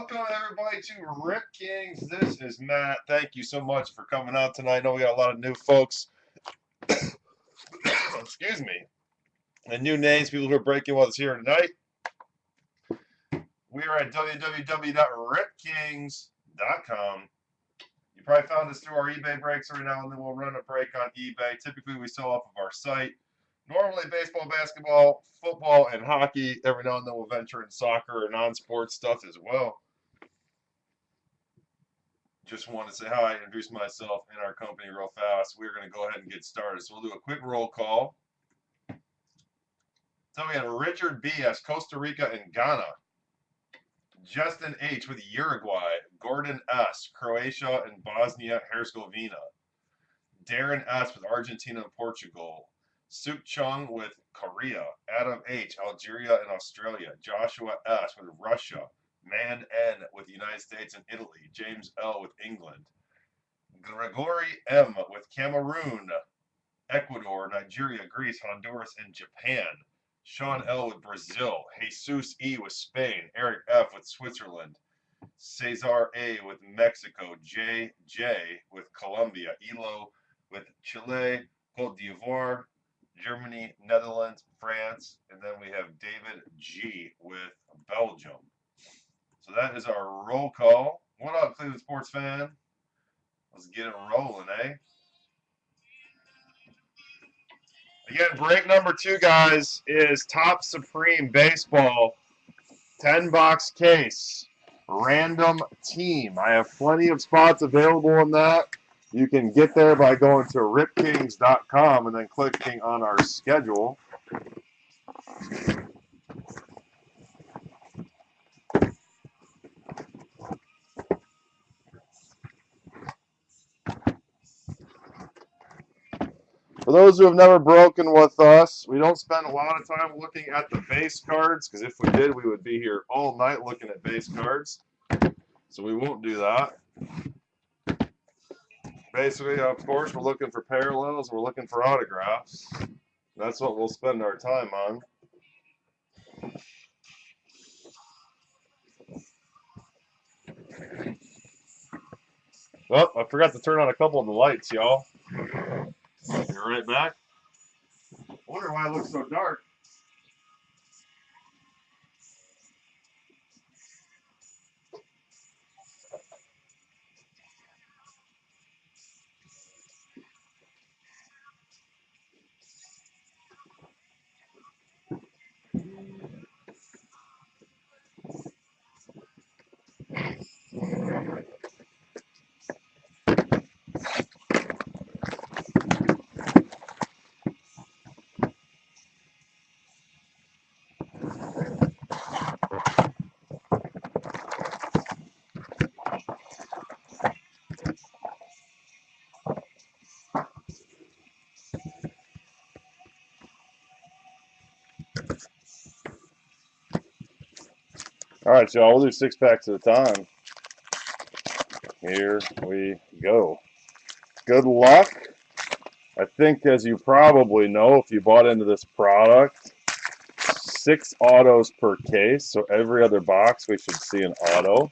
Welcome everybody to Rip Kings. This is Matt. Thank you so much for coming out tonight. I know we got a lot of new folks. Excuse me. And new names, people who are breaking with us here tonight. We are at www.ripkings.com. You probably found us through our eBay breaks right now, and then we'll run a break on eBay. Typically, we sell off of our site. Normally, baseball, basketball, football, and hockey. Every now and then, we'll venture in soccer or non-sports stuff as well. Just want to say hi, introduce myself and our company real fast. We're going to go ahead and get started. So we'll do a quick roll call. So we have Richard B. as Costa Rica and Ghana. Justin H. with Uruguay. Gordon S. Croatia and Bosnia-Herzegovina. Darren S. with Argentina and Portugal. Suk Chung with Korea. Adam H. Algeria and Australia. Joshua S. with Russia. Man N with the United States and Italy. James L. with England. Gregory M. with Cameroon, Ecuador, Nigeria, Greece, Honduras, and Japan. Sean L. with Brazil. Jesus E. with Spain. Eric F. with Switzerland. Cesar A. with Mexico. J. with Colombia. Elo with Chile, Cote d'Ivoire, Germany, Netherlands, France. And then we have David G. with Belgium. So that is our roll call. What up, Cleveland sports fan? Let's get it rolling, eh? Again, break number 2, guys, is Top Supreme Baseball 10-box case. Random team. I have plenty of spots available in that. You can get there by going to ripkings.com and then clicking on our schedule. For those who have never broken with us, we don't spend a lot of time looking at the base cards, because if we did, we would be here all night looking at base cards. So we won't do that. Basically, of course, we're looking for parallels, we're looking for autographs. That's what we'll spend our time on. Oh, I forgot to turn on a couple of the lights, y'all. Be right back. I wonder why it looks so dark. All right, y'all, we'll do 6 packs at a time. Here we go. Good luck. I think, as you probably know, if you bought into this product, 6 autos per case. So every other box, we should see an auto.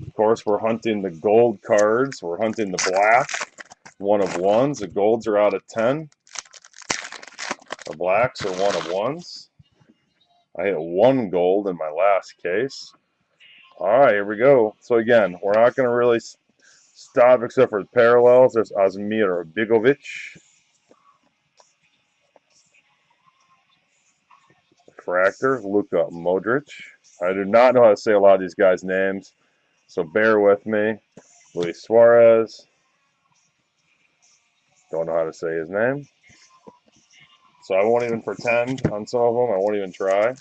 Of course, we're hunting the gold cards. We're hunting the black 1-of-1s. The golds are out of 10. The blacks are 1-of-1s. I hit 1 gold in my last case. All right, here we go. So again, we're not going to really stop except for the parallels. There's Asmir Bigovic. Fractor, Luka Modric. I do not know how to say a lot of these guys' names, so bear with me. Luis Suarez. Don't know how to say his name. So I won't even pretend on some of them. I won't even try.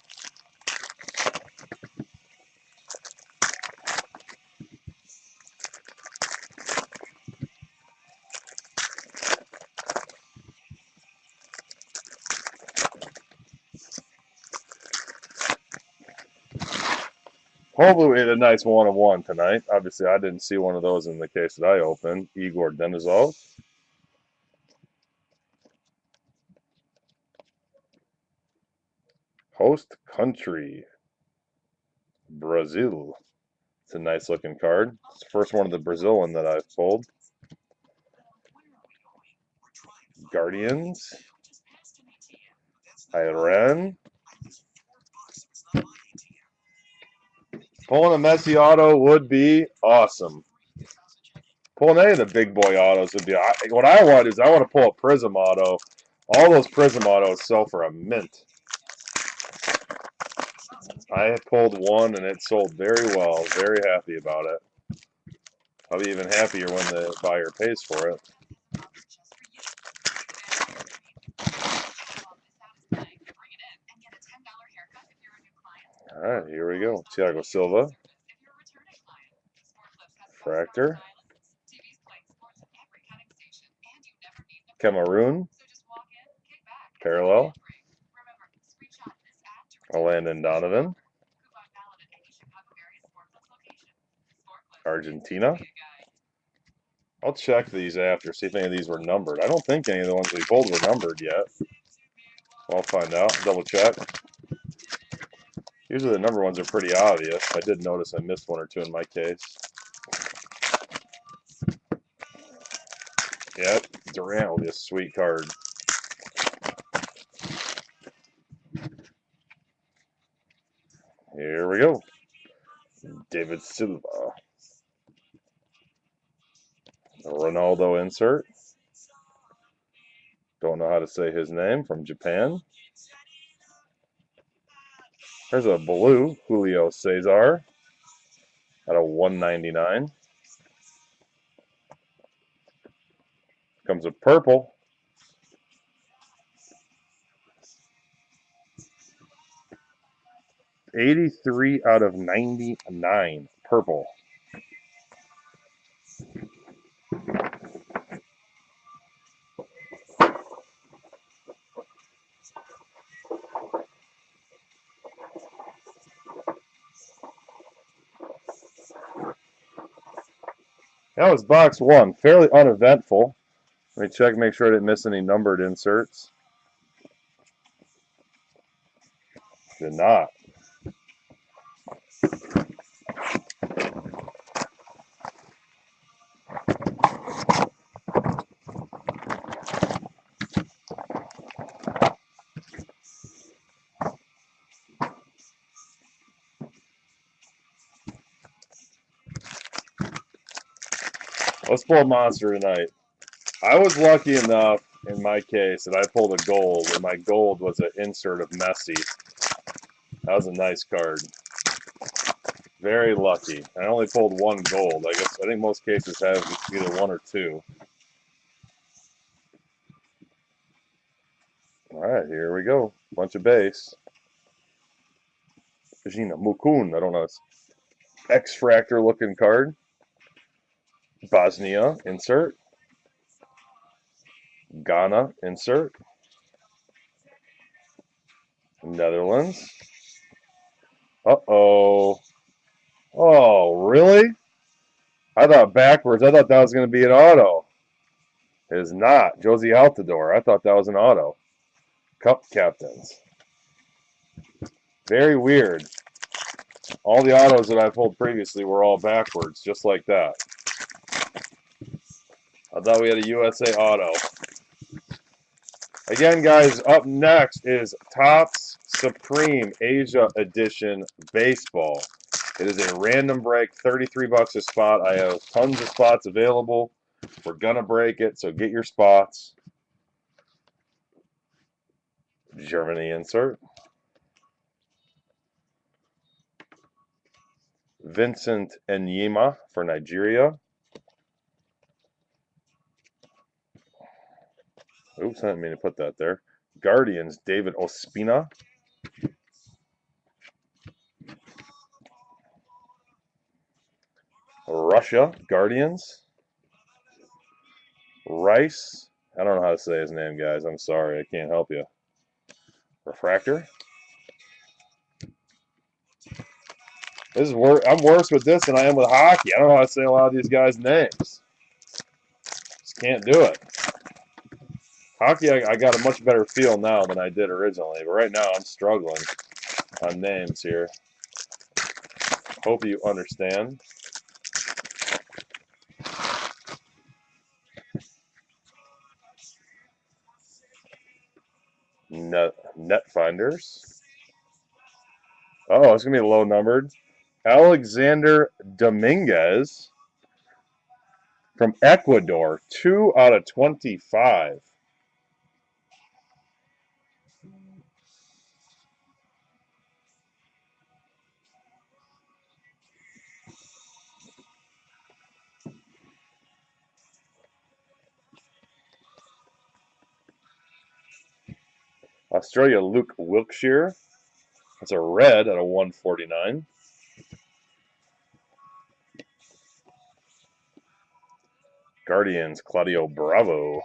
Hopefully we hit a nice 1-of-1 tonight. Obviously, I didn't see one of those in the case that I opened. Igor Denizov. Host country, Brazil. It's a nice looking card. It's the first one of the Brazil one that I've pulled. Guardians. Iran. Pulling a Messi auto would be awesome. Pulling any of the big boy autos would be. What I want is I want to pull a Prizm auto. All those Prizm autos sell for a mint. I pulled one and it sold very well. Very happy about it. I'll be even happier when the buyer pays for it. All right, here we go. Thiago Silva. Fractor. Cameroon. Parallel. Landon Donovan. Argentina. I'll check these after, see if any of these were numbered. I don't think any of the ones we pulled were numbered yet. I'll find out. Double check. Usually the number ones are pretty obvious. I did notice I missed one or two in my case. Yep, Durant will be a sweet card. Here we go. David Silva. A Ronaldo insert. Don't know how to say his name, from Japan. There's a blue Julio Cesar at a 199. Comes a purple. '83 out of 99. Purple. That was box one. Fairly uneventful. Let me check, make sure I didn't miss any numbered inserts. Did not. Let's pull a monster tonight. I was lucky enough in my case that I pulled a gold, and my gold was an insert of Messi. That was a nice card. Very lucky. I only pulled one gold. I think most cases have either one or two. All right, here we go. Bunch of base. Gina Mukun. I don't know. It's X-Fractor looking card. Bosnia insert. Ghana insert. Netherlands. Uh-oh. Oh, really? I thought backwards. I thought that was going to be an auto. It is not. Josie Altidore. I thought that was an auto. Cup captains. Very weird. All the autos that I pulled previously were all backwards, just like that. I thought we had a USA auto. Again, guys, up next is Topps Supreme Asia Edition Baseball. It is a random break, 33 bucks a spot. I have tons of spots available. We're going to break it, so get your spots. Germany insert. Vincent Enyema for Nigeria. Oops, I didn't mean to put that there. Guardians, David Ospina. Russia, Guardians. Rice. I don't know how to say his name, guys. I'm sorry. I can't help you. Refractor. This is I'm worse with this than I am with hockey. I don't know how to say a lot of these guys' names. Just can't do it. Hockey, I got a much better feel now than I did originally, but right now I'm struggling on names here. Hope you understand. Net finders. Oh, it's going to be low numbered. Alexander Dominguez from Ecuador, 2/25. Australia, Luke Wilkshire. That's a red at a 149. Guardians, Claudio Bravo.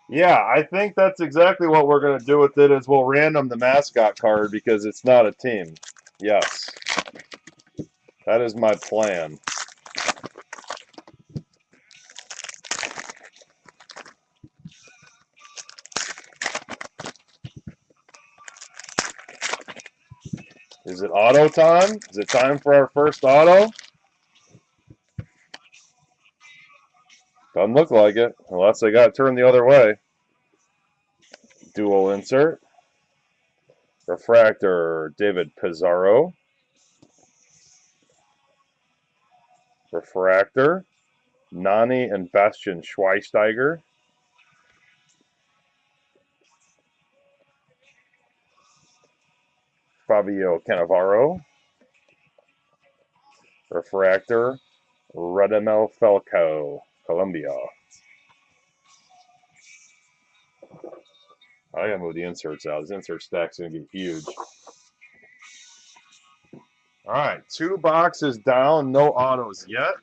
Yeah, I think that's exactly what we're going to do with it is we'll random the mascot card because it's not a team. Yes. That is my plan. Is it auto time? Is it time for our first auto? Doesn't look like it, unless they got turned the other way. Dual insert. Refractor, David Pizarro. Refractor, Nani and Bastian Schweinsteiger. Fabio Cannavaro. Refractor, Radamel Falcao, Colombia. I gotta move the inserts out. This insert stack's gonna get huge. Alright, 2 boxes down, no autos yet.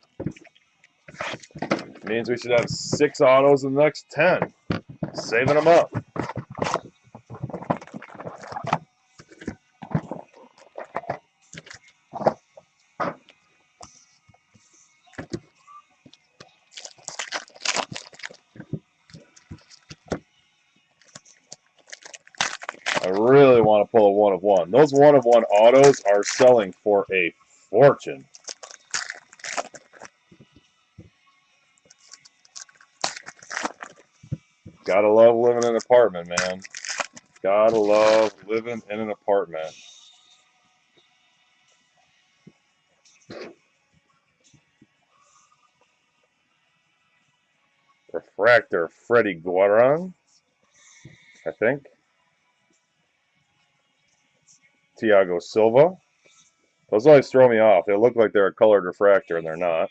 Means we should have 6 autos in the next 10. Saving them up. I really want to pull a 1 of 1. Those 1 of 1 autos are selling for a fortune. Gotta love living in an apartment, man. Gotta love living in an apartment. Refractor, Freddie Guaran, I think. Thiago Silva. Those always throw me off. They look like they're a colored refractor, and they're not.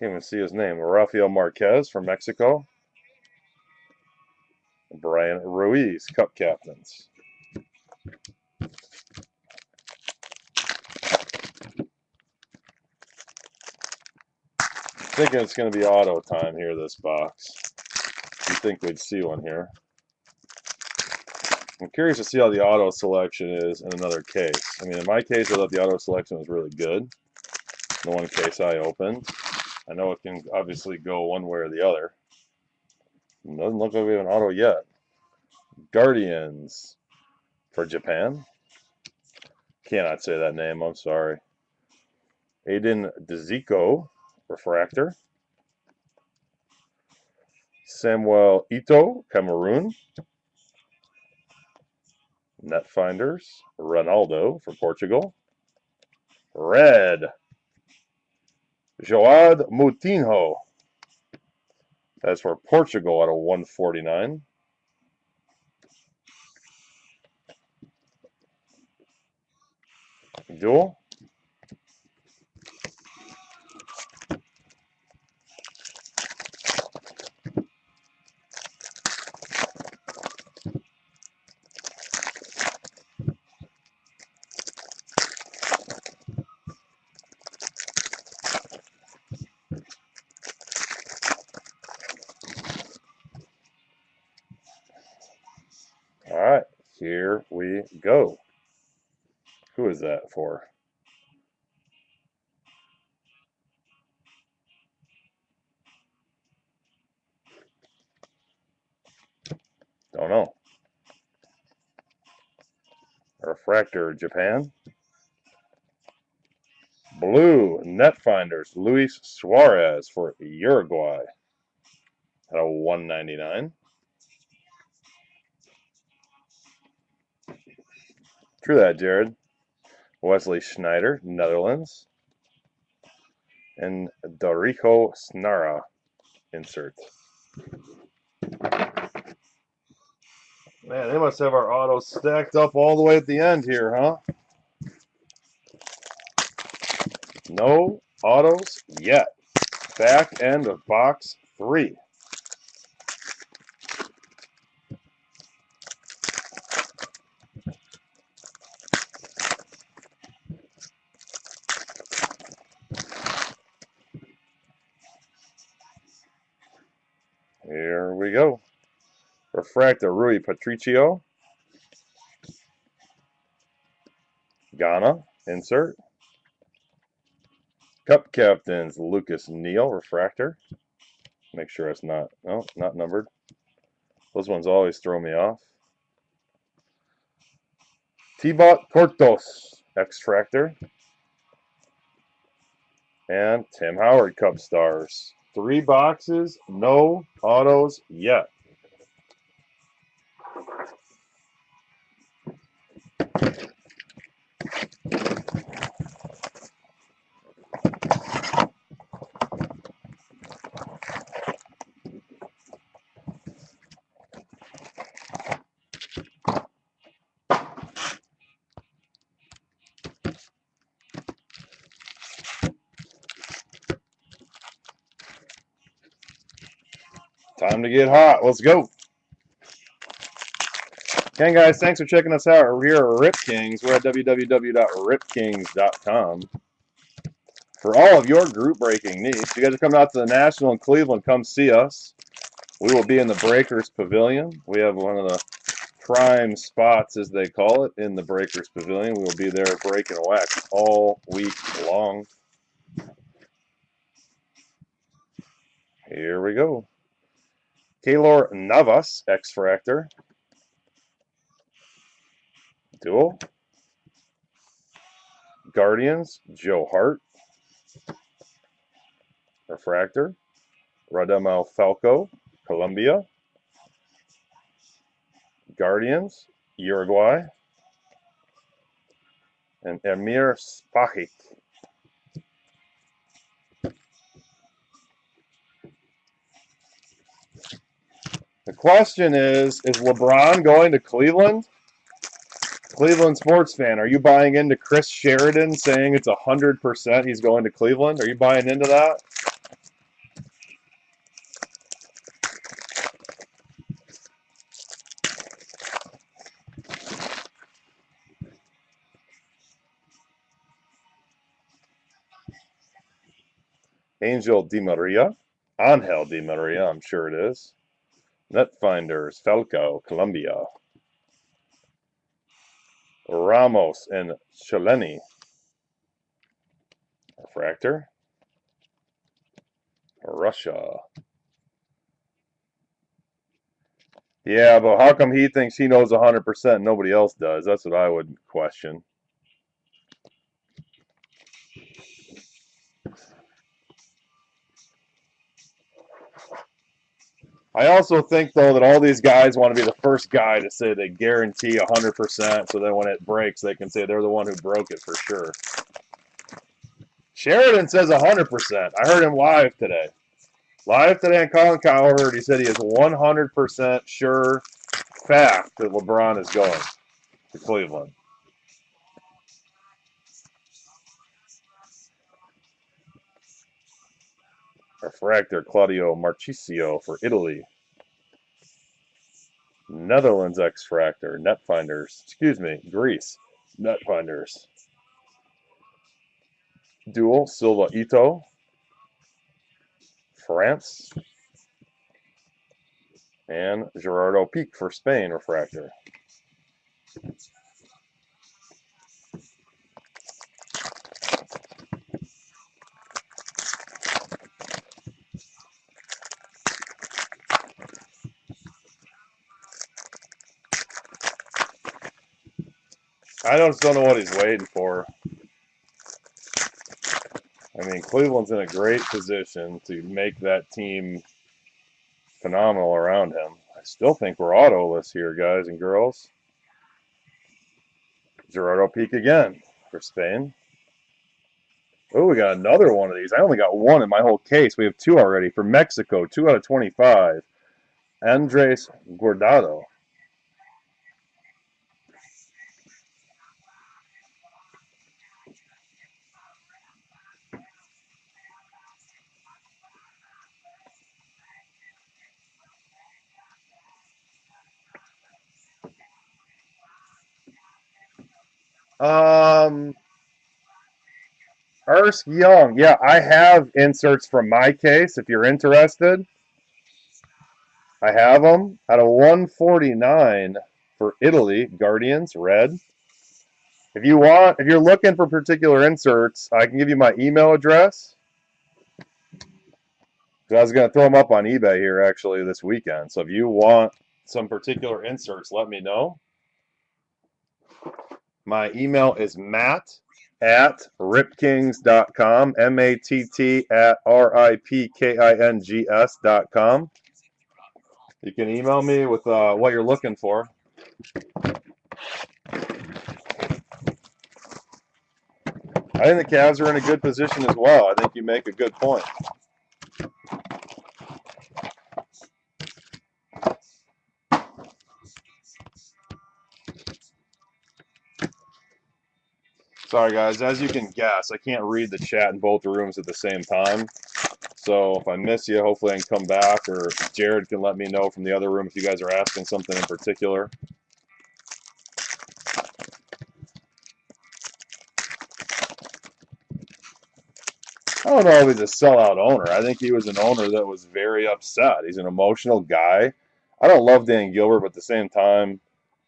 Can't even see his name. Rafael Marquez from Mexico. Brian Ruiz, Cup captains. Thinking it's going to be auto time here, this box. You'd think we'd see one here. I'm curious to see how the auto selection is in another case. I mean, in my case, I thought the auto selection was really good. The one case I opened. I know it can obviously go one way or the other. It doesn't look like we have an auto yet. Guardians for Japan. Cannot say that name, I'm sorry. Aiden Dziko, refractor. Samuel Ito, Cameroon. Netfinders, Ronaldo for Portugal. Red, Joad Moutinho. That's for Portugal at a 149. Dual. All right, here we go. Who is that for? Don't know. Refractor, Japan. Blue, Netfinders, Luis Suarez for Uruguay at a 199. True that, Jared. Wesley Schneider, Netherlands. And Dorico Snara, insert. Man, they must have our autos stacked up all the way at the end here, huh? No autos yet. Back end of box 3. Here we go. Refractor Rui Patricio. Ghana, insert. Cup Captains Lucas Neal, refractor. Make sure it's not, no, not numbered. Those ones always throw me off. T-Bot Portos, extractor. And Tim Howard, Cup Stars. 3 boxes, no autos yet. Time to get hot. Let's go. Again, guys, thanks for checking us out. We're here at Rip Kings. We're at www.ripkings.com. For all of your group breaking needs, if you guys are coming out to the National in Cleveland, come see us. We will be in the Breakers Pavilion. We have one of the prime spots, as they call it, in the Breakers Pavilion. We will be there breaking wax all week long. Here we go. Keylor Navas, X-Fractor. Dual. Guardians, Joe Hart. Refractor. Radamel Falco, Colombia. Guardians, Uruguay. And Emir Spahic. The question is LeBron going to Cleveland? Cleveland sports fan, are you buying into Chris Sheridan saying it's 100% he's going to Cleveland? Are you buying into that? Angel Di Maria. Angel Di Maria, I'm sure it is. Netfinders, Falco, Colombia. Ramos and Cheleni. Refractor. Russia. Yeah, but how come he thinks he knows 100% and nobody else does? That's what I would question. I also think, though, that all these guys want to be the first guy to say they guarantee 100%, so then when it breaks, they can say they're the one who broke it for sure. Sheridan says 100%. I heard him live today. Live today on Colin Cowherd, he said he is 100% sure fact that LeBron is going to Cleveland. Refractor Claudio Marchisio for Italy. Netherlands X-Fractor, Netfinders, Greece, Netfinders. Dual, Silva Ito, France. And Gerardo Pique for Spain, refractor. I just don't know what he's waiting for. I mean, Cleveland's in a great position to make that team phenomenal around him. I still think we're autoless here, guys and girls. Gerardo Peak again for Spain. Oh, we got another one of these. I only got one in my whole case. We have two already. For Mexico, 2 out of 25. Andres Guardado. Ersk Young. Yeah, I have inserts from my case if you're interested. I have them out of 149 for Italy, Guardians, red. If you want, if you're looking for particular inserts, I can give you my email address. I was going to throw them up on eBay here actually this weekend. So if you want some particular inserts, let me know. My email is matt@ripkings.com, matt@ripkings.com. You can email me with what you're looking for. I think the Cavs are in a good position as well. I think you make a good point. Sorry, guys. As you can guess, I can't read the chat in both rooms at the same time. So if I miss you, hopefully I can come back, or Jared can let me know from the other room if you guys are asking something in particular. I don't know if he's a sellout owner. I think he was an owner that was very upset. He's an emotional guy. I don't love Dan Gilbert, but at the same time,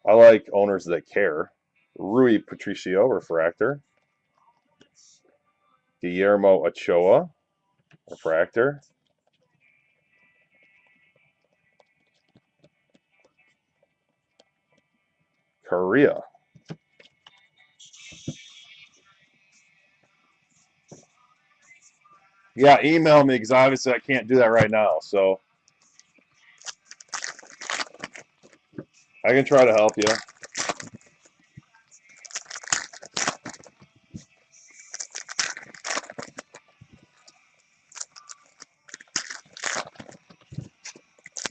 I like owners that care. Rui Patricio, refractor. Guillermo Ochoa, refractor. Korea. Yeah, email me because obviously I can't do that right now. So I can try to help you.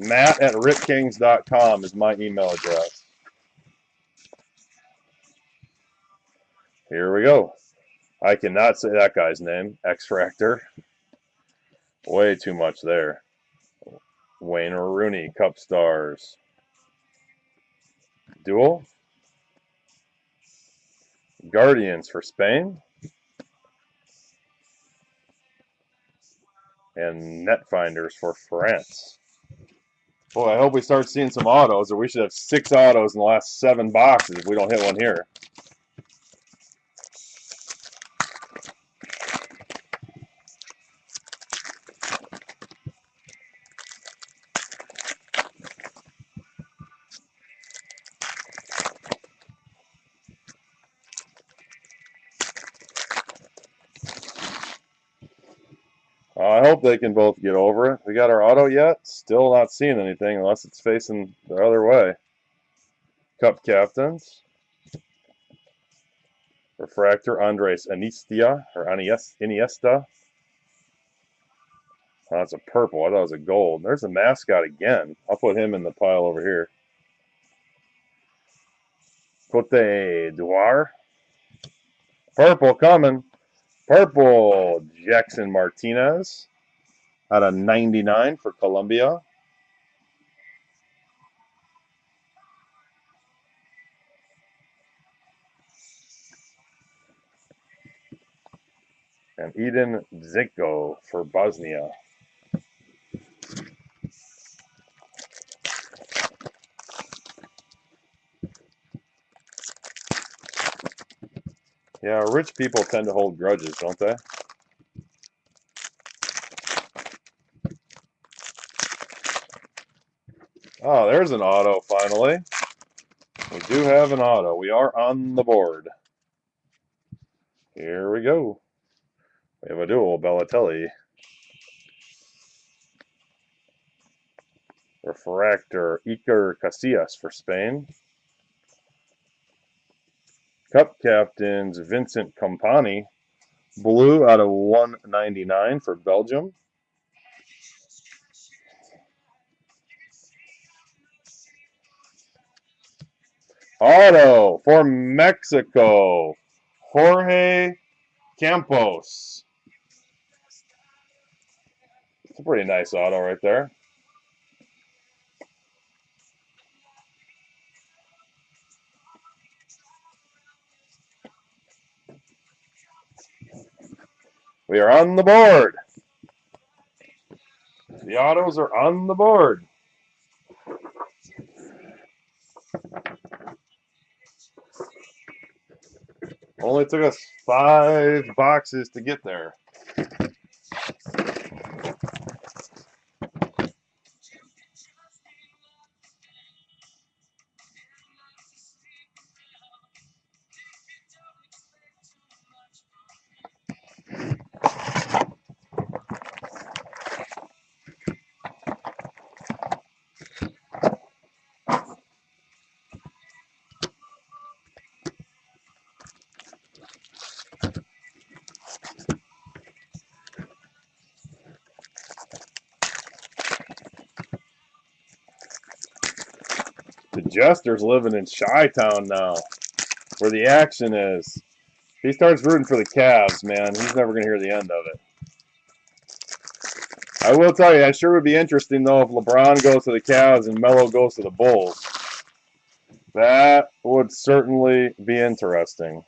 Matt@ripkings.com is my email address. Here we go. I cannot say that guy's name. X-Fractor. Way too much there. Wayne Rooney, Cup Stars. Duel. Guardians for Spain. And Netfinders for France. Boy, I hope we start seeing some autos, or we should have 6 autos in the last 7 boxes if we don't hit one here. I hope they can both get over it. We got our auto yet? Still not seeing anything unless it's facing the other way. Cup captains. Refractor, Andres Iniesta, or Iniesta. Oh, that's a purple. I thought it was a gold. There's the mascot again. I'll put him in the pile over here. Cote d'Ivoire. Purple coming. Purple, Jackson Martinez. Out of 99 for Colombia. And Eden Zico for Bosnia. Yeah, rich people tend to hold grudges, don't they? Oh, there's an auto finally. We do have an auto. We are on the board. Here we go. We have a dual Balotelli. Refractor Iker Casillas for Spain. Cup Captains Vincent Kompany. Blue out of 199 for Belgium. Auto for Mexico, Jorge Campos. It's a pretty nice auto right there. We are on the board. The autos are on the board. Only took us 5 boxes to get there. The Jester's living in Chi-Town now, where the action is. He starts rooting for the Cavs, man. He's never going to hear the end of it. I will tell you, that sure would be interesting, though, if LeBron goes to the Cavs and Melo goes to the Bulls. That would certainly be interesting.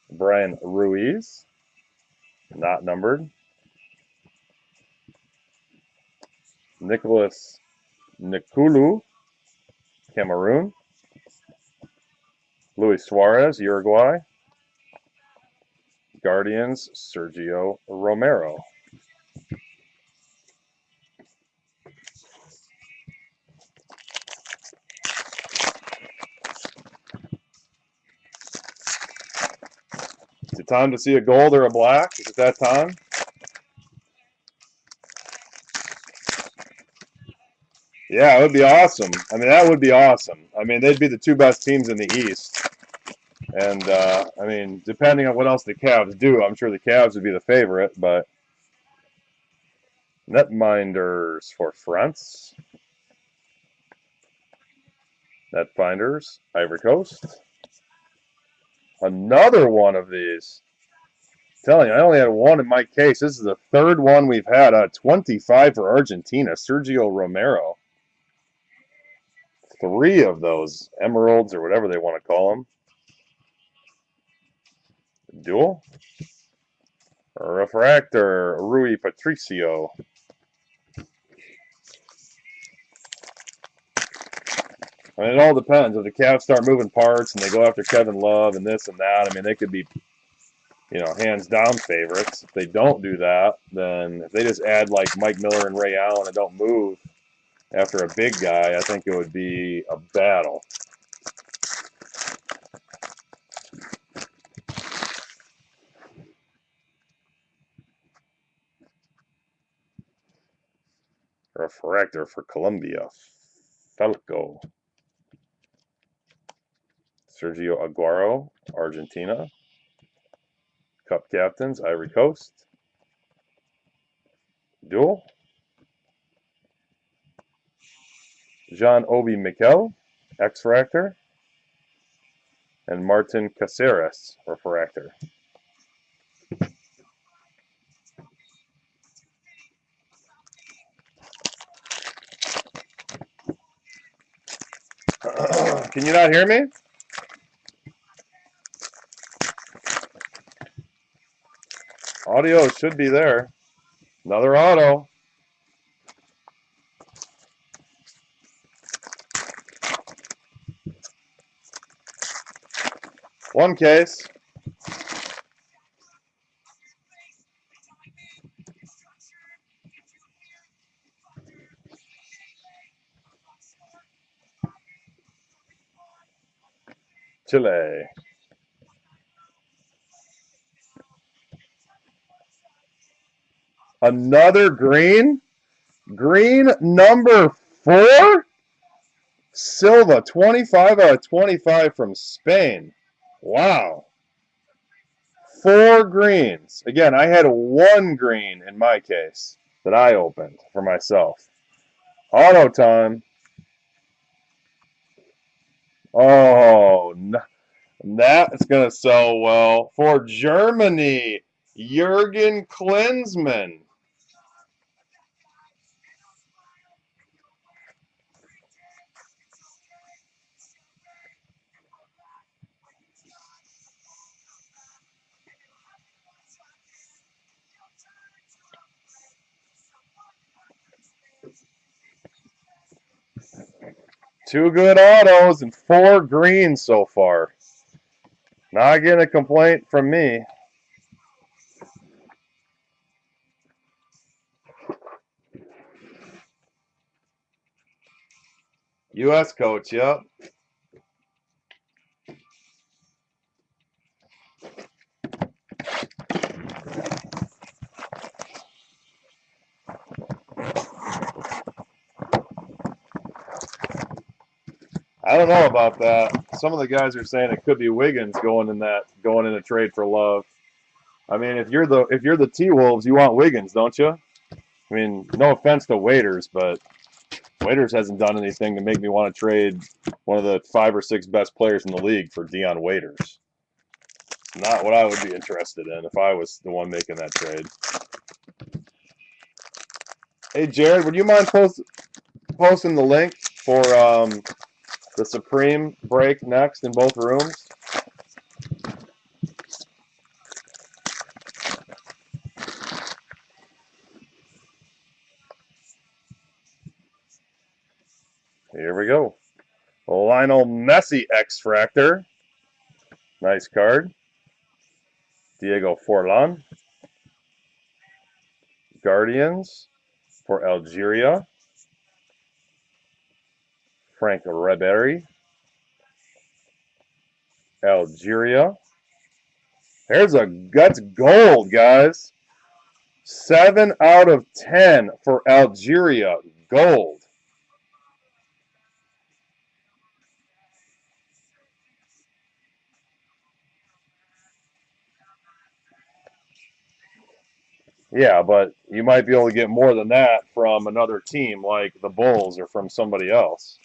Brian Ruiz, not numbered. Nicholas Nikulu, Cameroon. Luis Suarez, Uruguay. Guardians, Sergio Romero. Is it time to see a gold or a black? Is it that time? Yeah, it would be awesome. I mean, that would be awesome. I mean, they'd be the 2 best teams in the East. And, I mean, depending on what else the Cavs do, I'm sure the Cavs would be the favorite, but Netminders for France. Netfinders, Ivory Coast. Another one of these. I'm telling you, I only had one in my case. This is the 3rd one we've had. 25 for Argentina, Sergio Romero. 3 of those emeralds or whatever they want to call them. Dual. Refractor, Rui Patricio. I mean, it all depends. If the Cavs start moving parts and they go after Kevin Love and this and that, I mean, they could be, you know, hands down favorites. If they don't do that, then if they just add like Mike Miller and Ray Allen and don't move after a big guy, I think it would be a battle. Refractor for Colombia, Falco. Sergio Aguero, Argentina. Cup Captains, Ivory Coast. Dual. Jean-Obi Mikel, X-Fractor. And Martin Caceres, Refractor. Can you not hear me? Audio should be there. Another auto. One case. Chile. Another green. Green number 4. Silva, 25 out of 25 from Spain. Wow. 4 greens. Again, I had 1 green in my case that I opened for myself. Auto time. Oh, that's going to sell well. For Germany, Jurgen Klinsmann. Two good autos and 4 greens so far. Not getting a complaint from me. U.S. coach, yep. I don't know about that. Some of the guys are saying it could be Wiggins going in a trade for Love. I mean, if you're the T-Wolves, you want Wiggins, don't you? I mean, no offense to Waiters, but Waiters hasn't done anything to make me want to trade one of the 5 or 6 best players in the league for Dion Waiters. Not what I would be interested in if I was the one making that trade. Hey, Jared, would you mind posting the link for the Supreme break next in both rooms? Here we go. Lionel Messi X-Fractor. Nice card. Diego Forlan. Guardians for Algeria. Frank Ribery. Algeria. That's gold, guys. 7 out of 10 for Algeria. Gold. Yeah, but you might be able to get more than that from another team like the Bulls or from somebody else.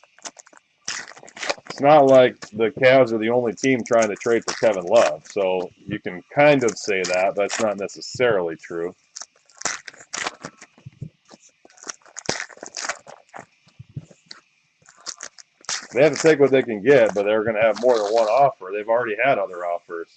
It's not like the Cavs are the only team trying to trade for Kevin Love, so you can kind of say that, but it's not necessarily true. They have to take what they can get, but they're going to have more than one offer. They've already had other offers.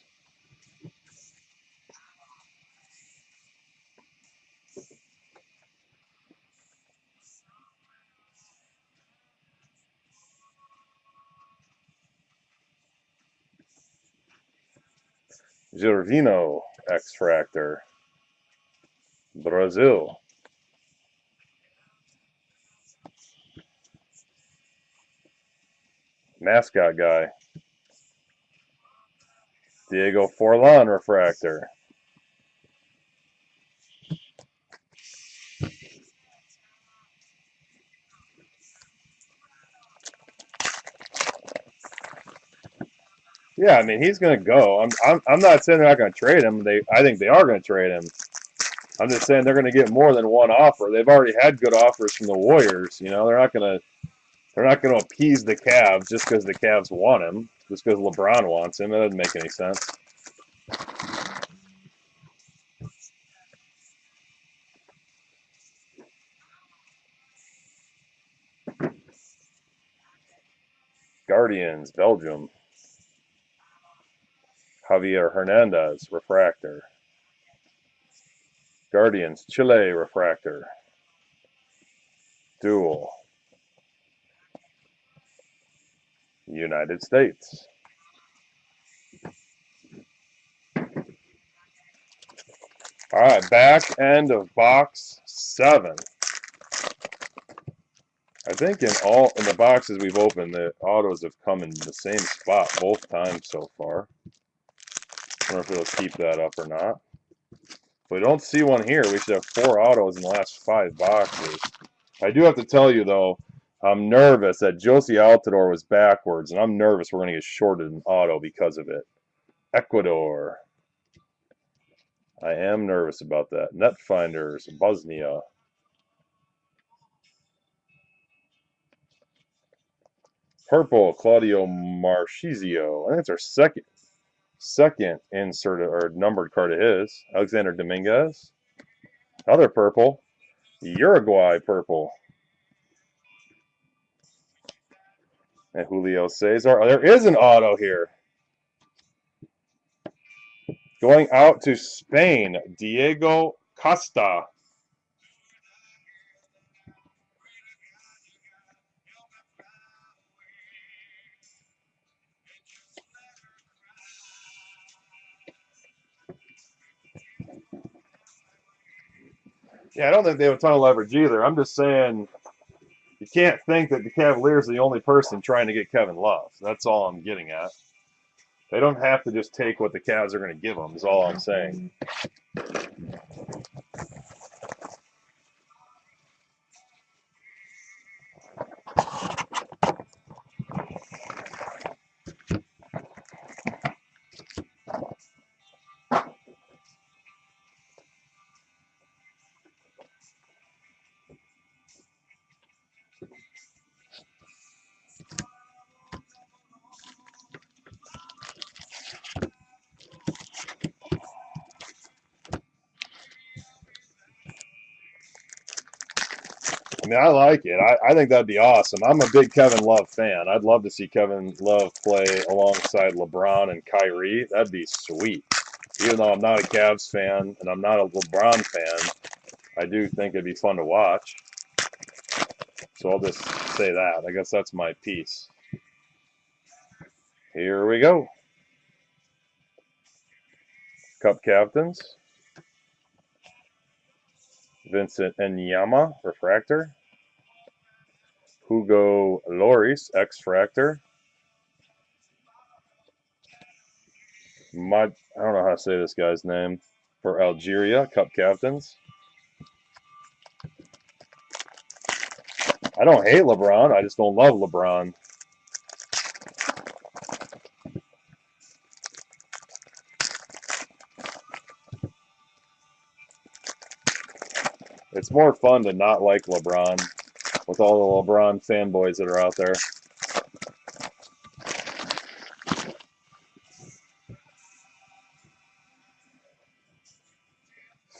Gervino X-Fractor. Brazil. Mascot guy. Diego Forlan Refractor. Yeah, I mean he's going to go. I'm not saying they're not going to trade him. I think they are going to trade him. I'm just saying they're going to get more than one offer. They've already had good offers from the Warriors. You know, they're not going to appease the Cavs just because the Cavs want him, just because LeBron wants him. That doesn't make any sense. Guardians, Belgium. Javier Hernandez, Refractor. Guardians, Chile, Refractor. Dual. United States. All right, back end of box 7. I think in the boxes we've opened, the autos have come in the same spot both times so far. I don't know if it'll keep that up or not. If we don't see one here, we should have 4 autos in the last 5 boxes. I do have to tell you, though, I'm nervous that Josie Altidore was backwards, and I'm nervous we're going to get shorted in auto because of it. Ecuador. I am nervous about that. Netfinders, Bosnia. Purple, Claudio Marchisio. I think it's our second inserted or numbered card of his. Alexander Dominguez. Another purple. Uruguay purple. And Julio Cesar. Oh, there is an auto here. Going out to Spain, Diego Costa. Yeah, I don't think they have a ton of leverage either. I'm just saying you can't think that the Cavaliers are the only person trying to get Kevin Love. That's all I'm getting at. They don't have to just take what the Cavs are going to give them, is all I'm saying. I mean, I like it. I think that'd be awesome. I'm a big Kevin Love fan. I'd love to see Kevin Love play alongside LeBron and Kyrie. That'd be sweet. Even though I'm not a Cavs fan and I'm not a LeBron fan, I do think it'd be fun to watch. So I'll just say that. I guess that's my piece. Here we go. Cup captains. Vincent Enyama, refractor. Hugo Lloris, X-Fractor. I don't know how to say this guy's name. For Algeria, Cup captains. I don't hate LeBron. I just don't love LeBron. It's more fun to not like LeBron with all the LeBron fanboys that are out there.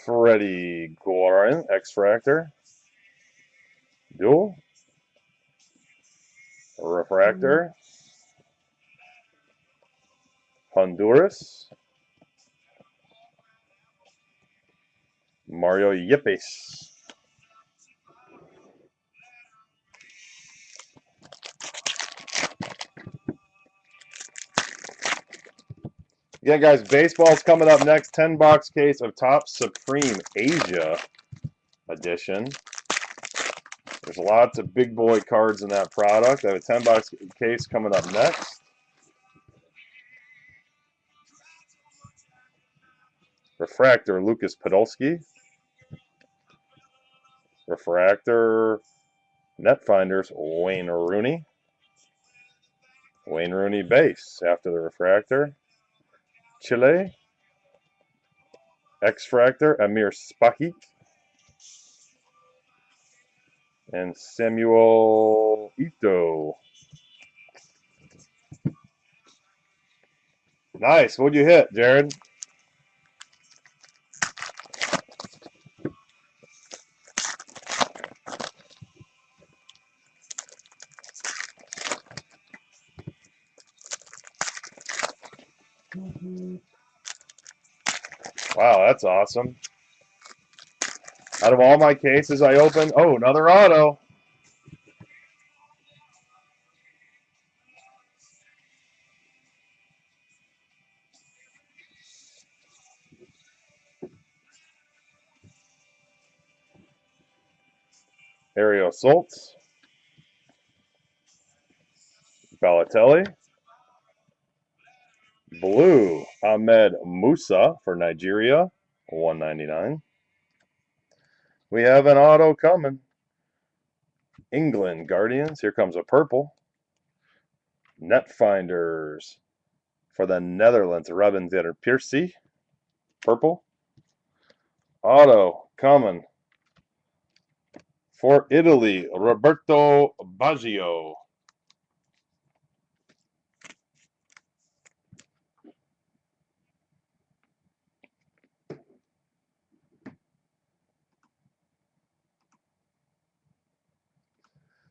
Freddie Guarin, X-Fractor. Dual. Refractor. Honduras. Mario Yepes. Yeah, guys, baseball's coming up next. 10-box case of Top Supreme Asia edition. There's lots of big boy cards in that product. I have a 10-box case coming up next. Refractor, Lucas Podolsky. Refractor, Netfinders, Wayne Rooney. Wayne Rooney base after the refractor. Chile. X-Fractor, Amir Spaki. And Samuel Ito. Nice. What'd you hit, Jared? Wow, that's awesome. Out of all my cases I opened, oh, another auto. Ariel Soltz. Balotelli. Blue, Ahmed Musa for Nigeria, 199. We have an auto coming. England Guardians. Here comes a purple. Netfinders for the Netherlands. Robin der Piercy. Purple. Auto coming. For Italy, Roberto Baggio.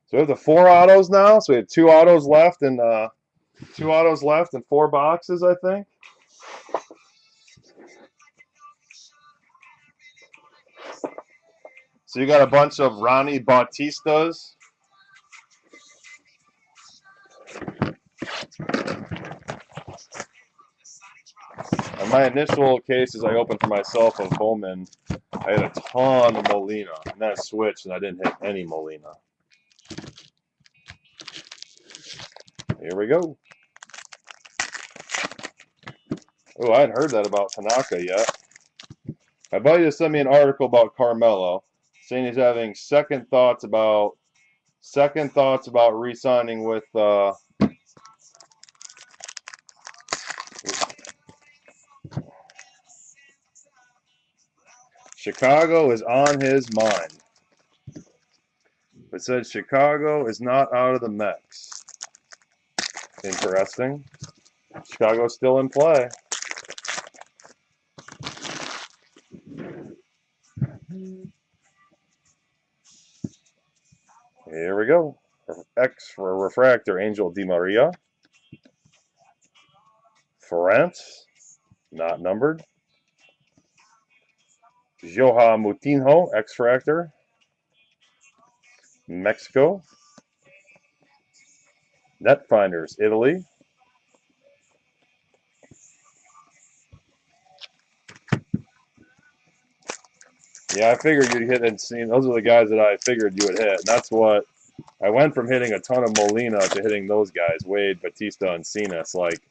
So we have the 4 autos now. So we have 2 autos left and 4 boxes, I think. So you got a bunch of Ronnie Bautistas. On my initial cases I opened for myself of Bowman, I had a ton of Molina. And then I switched and I didn't hit any Molina. Here we go. Oh, I hadn't heard that about Tanaka yet. My buddy just sent me an article about Carmelo, saying he's having second thoughts about re-signing with Chicago is on his mind. It said Chicago is not out of the mix. Interesting. Chicago's still in play. Here we go. X for refractor, Angel Di Maria. France, not numbered. Joha Moutinho, X-Fractor. Mexico. Netfinders, Italy. Yeah, I figured you'd hit and see. Those are the guys that I figured you would hit. And that's what I went from hitting a ton of Molina to hitting those guys, Wade, Batista, and Cena. It's like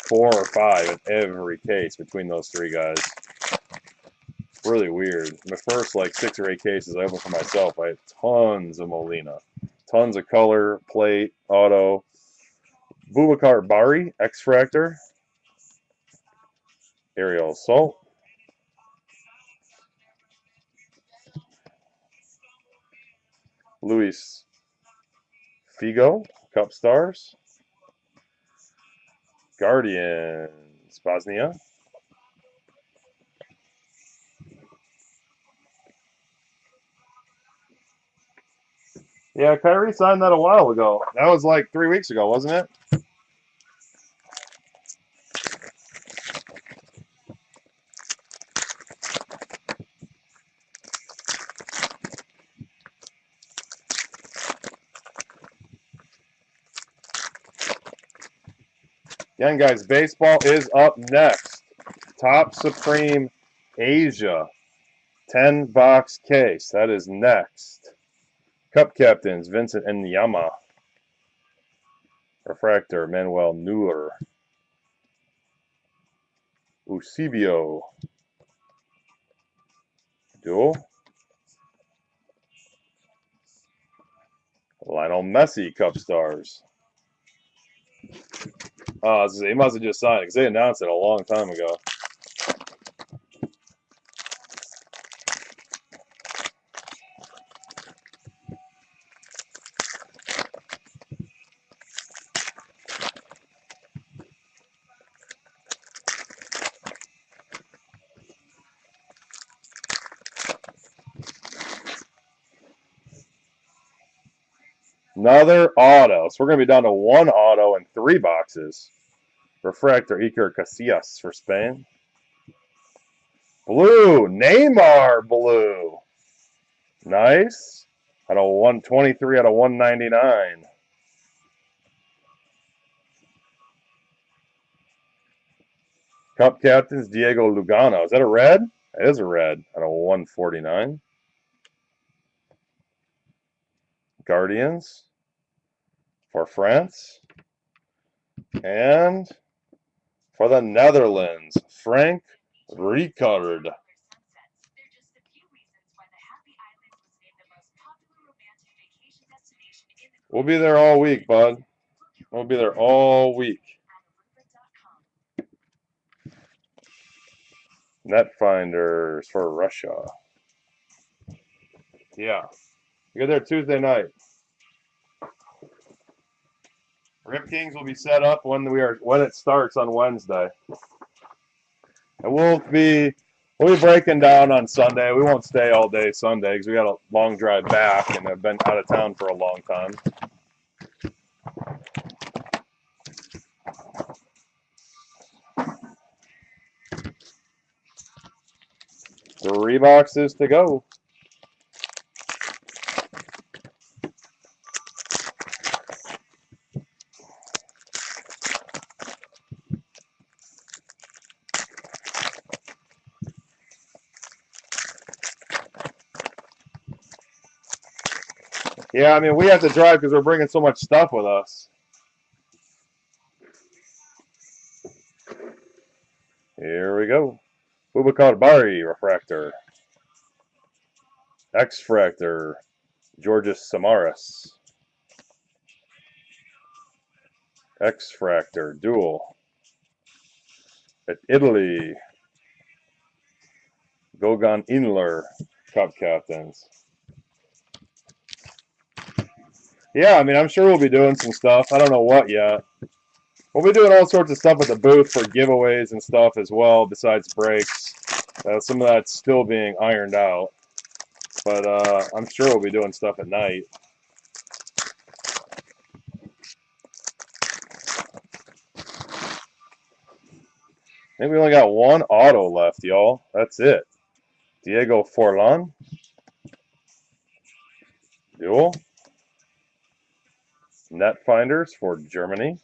4 or 5 in every case between those 3 guys. Really weird. My first like 6 or 8 cases I opened for myself, I had tons of Molina. Tons of color, plate, auto. Boubacar Bari, X-Fractor. Ariel Salt. Luis Figo, Cup Stars. Guardians, Bosnia. Yeah, Kyrie signed that a while ago. That was like 3 weeks ago, wasn't it? Again, guys, baseball is up next. Top Supreme Asia, 10-box case. That is next. Cup captains, Vincent Enyama. Refractor, Manuel Neuer. Eusebio. Duel. Lionel Messi, Cup Stars. He must have just signed it because they announced it a long time ago. Another auto. So we're going to be down to 1 auto and 3 boxes. Refractor, Iker Casillas for Spain. Blue, Neymar blue. Nice. Out of 123 out of 199. Cup captains, Diego Lugano. Is that a red? It is a red. Out of 149. Guardians for France. And for the Netherlands, Frank Rijkaard. We'll be there all week, bud. We'll be there all week. Net finders for Russia. Yeah. You get there Tuesday night. Rip Kings will be set up when it starts on Wednesday. And we'll be breaking down on Sunday. We won't stay all day Sunday because we got a long drive back and have been out of town for a long time. Three boxes to go. Yeah, I mean, we have to drive because we're bringing so much stuff with us. Here we go. Boubacar Bari refractor. X-fractor. Georges Samaras. X-fractor dual. At Italy. Gogan Inler, Cup captains. Yeah, I mean, I'm sure we'll be doing some stuff. I don't know what yet. We'll be doing all sorts of stuff at the booth for giveaways and stuff as well, besides breaks. Some of that's still being ironed out. But I'm sure we'll be doing stuff at night. I think we only got one auto left, y'all. That's it. Diego Forlan. Dual. Net finders for Germany.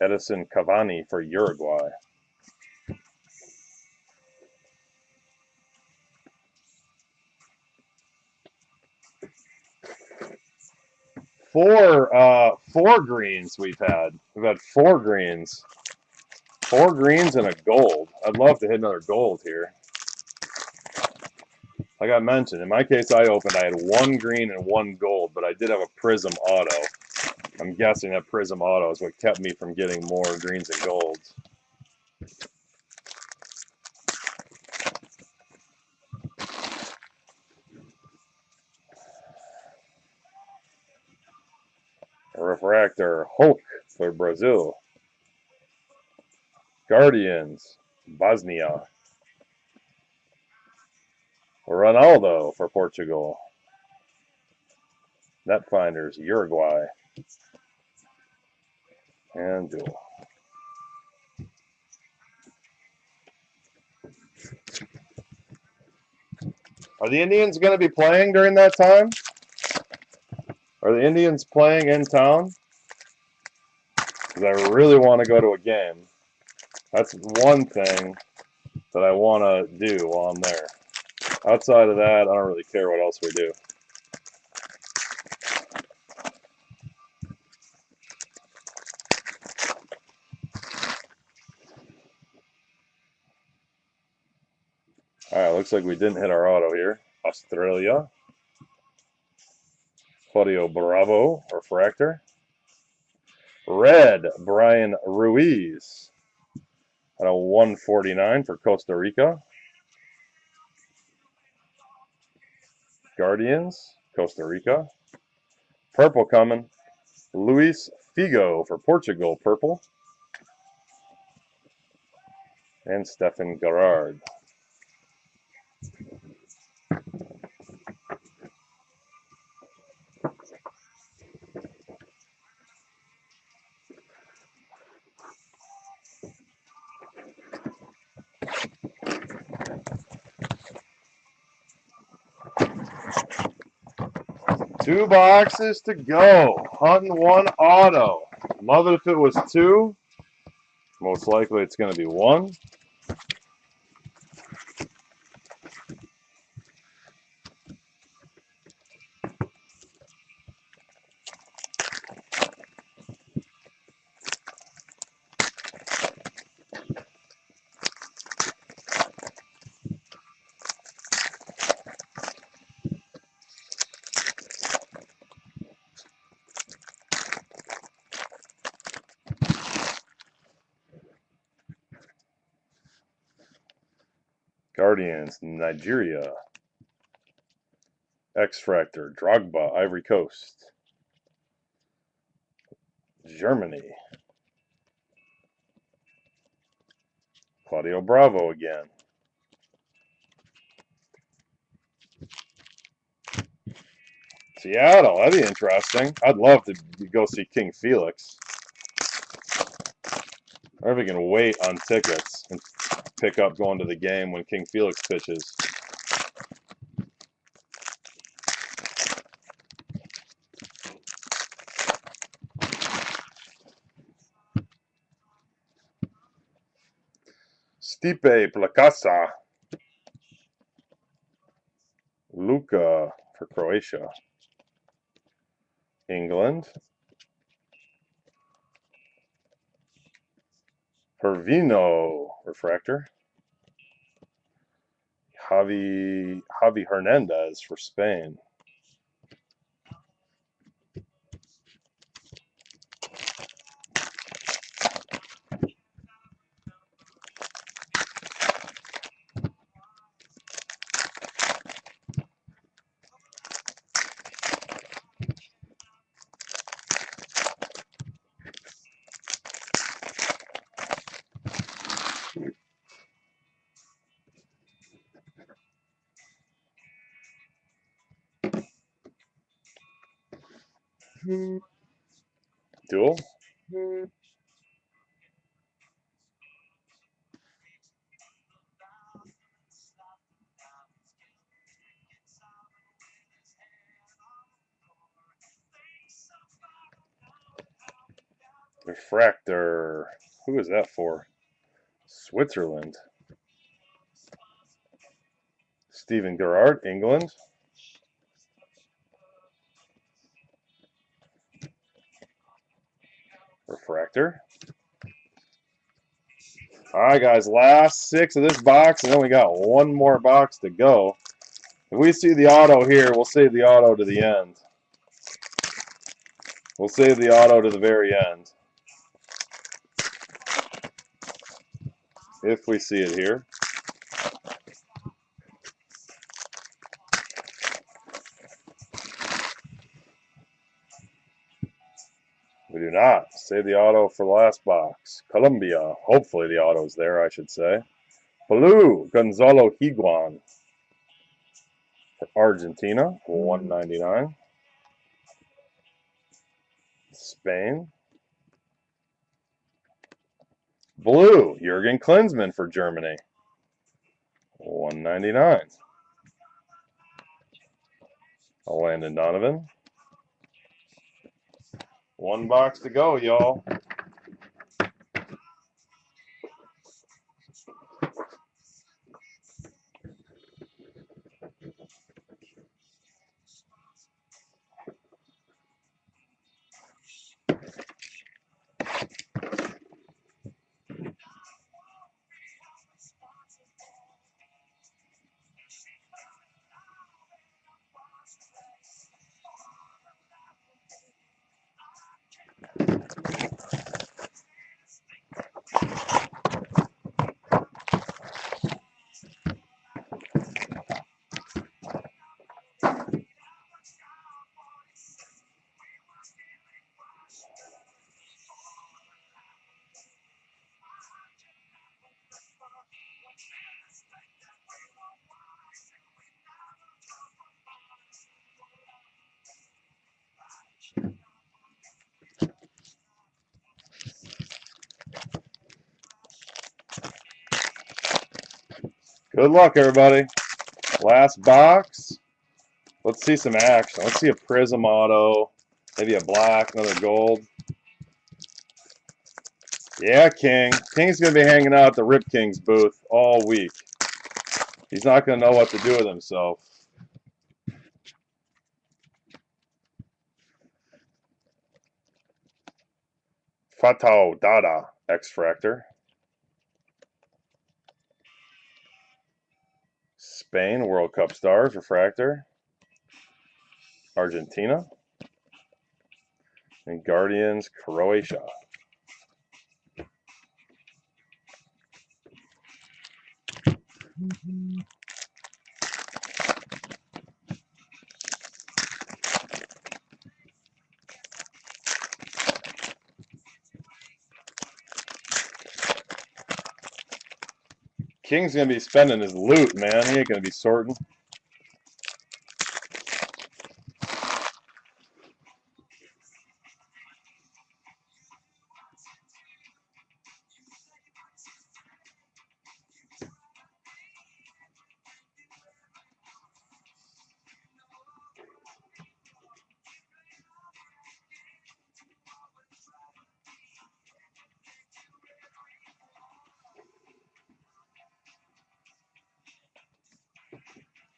Edison Cavani for Uruguay. Four greens we've had. We've had four greens. 4 greens and a gold. I'd love to hit another gold here. Like I mentioned, in my case I had 1 green and 1 gold, but I did have a Prizm auto. I'm guessing that Prizm auto is what kept me from getting more greens and golds. A refractor, Hulk for Brazil. Guardians, Bosnia. Ronaldo for Portugal. Netfinders, Uruguay. And dual. Are the Indians going to be playing during that time? Are the Indians playing in town? Because I really want to go to a game. That's one thing that I want to do while I'm there. Outside of that, I don't really care what else we do. Alright, looks like we didn't hit our auto here. Australia. Claudio Bravo, refractor. Red, Brian Ruiz. At a 149 for Costa Rica. Guardians, Costa Rica. Purple coming. Luis Figo for Portugal, purple. And Stefan Gerrard. Two boxes to go. Hunting one auto. Love it if it was 2. Most likely it's going to be 1. Guardians, Nigeria. X-Fractor, Drogba, Ivory Coast. Germany. Claudio Bravo again. Seattle, that'd be interesting. I'd love to go see King Felix. I wonder if we can wait on tickets and pick up going to the game when King Felix pitches. Stipe Plakasa. Luka for Croatia. England. Hervino refractor. Javi Hernandez for Spain. Duel. Refractor. Who is that for? Switzerland. Steven Gerrard, England. Refractor. All right, guys, last 6 of this box, and then we got one more box to go. If we see the auto here, we'll save the auto to the end. We'll save the auto to the very end. If we see it here. We do not. Save the auto for the last box. Colombia. Hopefully the auto's there, I should say. Blue, Gonzalo Higuain. For Argentina, 199. Spain. Blue, Jurgen Klinsmann for Germany. 199. Landon Donovan. One box to go, y'all. Good luck, everybody. Last box. Let's see some action. Let's see a Prizm auto. Maybe a black, another gold. Yeah, King. King's going to be hanging out at the Rip Kings booth all week. He's not going to know what to do with himself. Fatau Dada, X-Fractor. Spain, World Cup Stars, Refractor. Argentina. And Guardians, Croatia. King's going to be spending his loot, man. He ain't going to be sorting.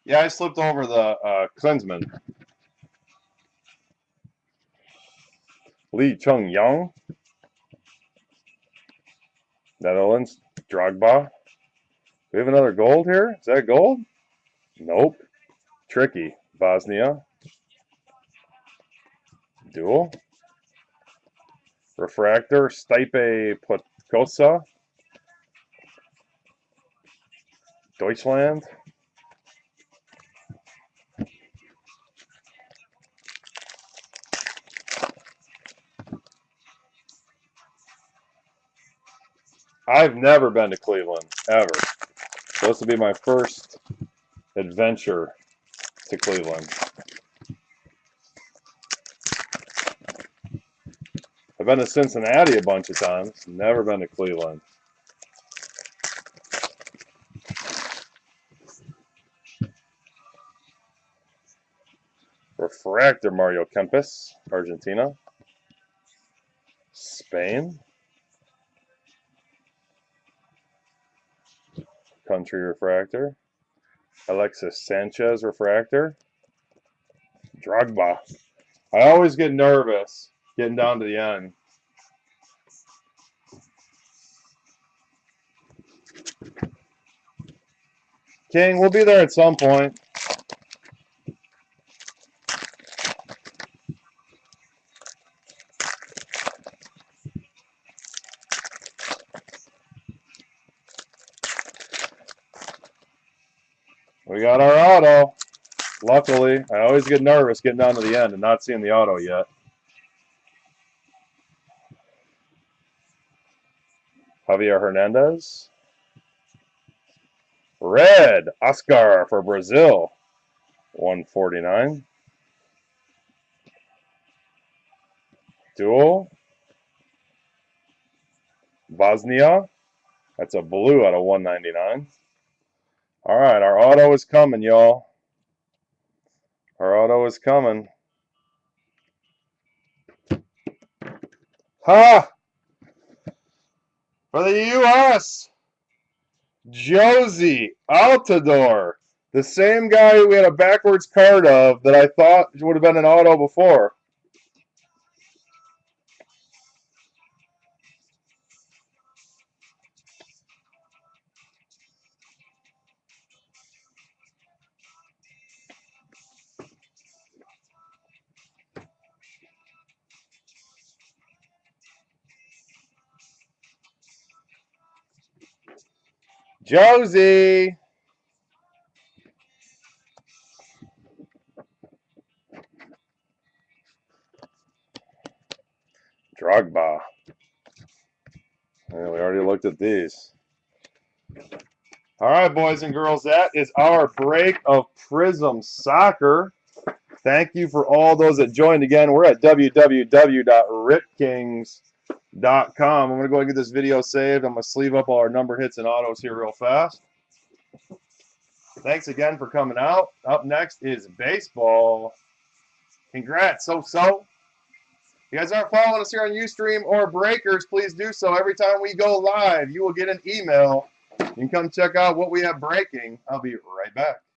Yeah, I slipped over the Klinsman. Lee Chung Young. Netherlands. Drogba. We have another gold here? Is that gold? Nope. Tricky. Bosnia. Dual. Refractor. Stipe Potkosa. Deutschland. I've never been to Cleveland, ever. So this will be my first adventure to Cleveland. I've been to Cincinnati a bunch of times, never been to Cleveland. Refractor Mario Kempes, Argentina. Spain. Country Refractor. Alexis Sanchez Refractor. Drogba. I always get nervous getting down to the end. King, we'll be there at some point. We got our auto. Luckily, I always get nervous getting down to the end and not seeing the auto yet. Javier Hernandez. Red, Oscar for Brazil. 149. Dual. Bosnia. That's a blue out of 199. All right, our auto is coming, y'all. Our auto is coming. Ha! For the U.S., Josie Altidore. The same guy we had a backwards card of that I thought would have been an auto before. Josie! Drogba. Yeah, we already looked at these. All right, boys and girls, that is our break of Prizm Soccer. Thank you for all those that joined again. We're at www.rippkings.com. I'm going to go and get this video saved. I'm going to sleeve up all our number hits and autos here real fast. Thanks again for coming out. Up next is baseball. Congrats, so. If you guys aren't following us here on Ustream or Breakers, please do so. Every time we go live, you will get an email. You can come check out what we have breaking. I'll be right back.